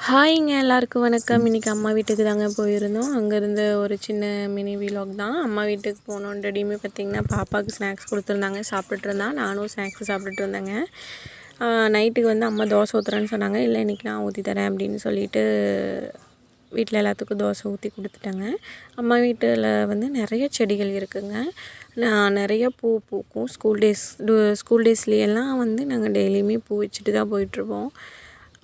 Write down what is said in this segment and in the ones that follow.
ஹாய்ங்க எல்லாருக்கும் வணக்கம். இன்றைக்கி அம்மா வீட்டுக்கு தாங்க போயிருந்தோம். அங்கேருந்து ஒரு சின்ன மினி விலாக் தான். அம்மா வீட்டுக்கு போனோன்றடியுமே பார்த்திங்கன்னா பாப்பாவுக்கு ஸ்நாக்ஸ் கொடுத்துருந்தாங்க, சாப்பிட்டுருந்தான். நானும் ஸ்நாக்ஸ் சாப்பிட்டுட்டு இருந்தேங்க. நைட்டுக்கு வந்து அம்மா தோசை ஊற்றுறேன்னு சொன்னாங்க. இல்லை இன்றைக்கி நான் ஊற்றி தரேன் அப்படின்னு சொல்லிட்டு வீட்டில் எல்லாத்துக்கும் தோசை ஊற்றி கொடுத்துட்டேங்க. அம்மா வீட்டில் வந்து நிறைய செடிகள் இருக்குதுங்க. நிறைய பூ பூக்கும். ஸ்கூல் டேஸ்லேயெல்லாம் வந்து நாங்கள் டெய்லியுமே பூ வச்சுட்டு தான் போயிட்டுருப்போம்.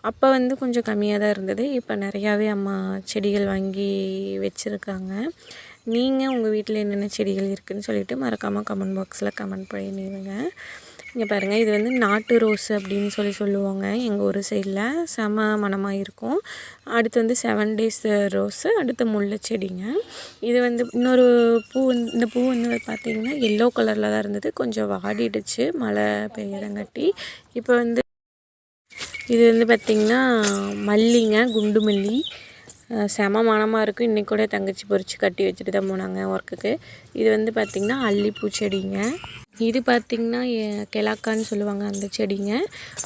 அப்போ வந்து கொஞ்சம் கம்மியாக தான் இருந்தது. இப்போ நிறையாவே அம்மா செடிகள் வாங்கி வச்சுருக்காங்க. நீங்கள் உங்கள் வீட்டில் என்னென்ன செடிகள் இருக்குதுன்னு சொல்லிவிட்டு மறக்காமல் கமெண்ட் பாக்ஸில் கமெண்ட் பண்ணிடுங்க. இங்கே பாருங்கள், இது வந்து நாட்டு ரோஸ் அப்படின்னு சொல்லுவாங்க எங்கள் ஊர் சைடில். செம மணமாக இருக்கும். அடுத்து வந்து 7 டேஸ் ரோஸு, அடுத்து முல்லை செடிங்க. இது வந்து இன்னொரு பூ, இந்த பூ வந்து பார்த்திங்கன்னா எல்லோ கலரில் தான் இருந்தது. கொஞ்சம் வாடிடுச்சு மழை பெய்யறங்காட்டி. இப்போ வந்து இது வந்து பார்த்திங்கன்னா மல்லிங்க, குண்டு மல்லி. செம மணமாக இருக்கும். இன்றைக்கி கூட தங்கச்சி பொறிச்சு கட்டி வச்சுட்டு தான் போனாங்க ஒர்க்குக்கு. இது வந்து பார்த்திங்கன்னா அல்லிப்பூ செடிங்க. இது பார்த்திங்கன்னா கெலாக்கான்னு சொல்லுவாங்க அந்த செடிங்க.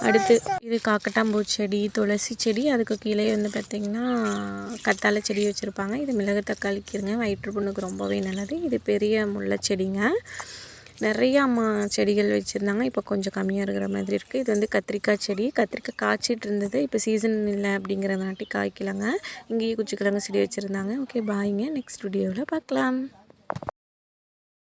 அடுத்து இது காக்கட்டாம்பூ செடி, துளசி செடி. அதுக்கு கீழே வந்து பார்த்திங்கன்னா கத்தாழை செடி வச்சுருப்பாங்க. இது மிளகு தக்காளிக்குங்க, வயிற்று புண்ணுக்கு ரொம்பவே நல்லது. இது பெரிய முல்லை செடிங்க. நிறையா அம்மா செடிகள் வச்சுருந்தாங்க. இப்போ கொஞ்சம் கம்மியாக இருக்கிற மாதிரி இருக்குது. இது வந்து கத்திரிக்காய் செடி. கத்திரிக்காய் காய்ச்சிட்டு இருந்தது. இப்போ சீசன் இல்லை அப்படிங்கிறதுனாட்டி காய்க்கலங்க. இங்கேயே குச்சிக்கிழங்கு செடி வச்சுருந்தாங்க. ஓகே, பாய்ங்க. நெக்ஸ்ட் வீடியோவில் பார்க்கலாம்.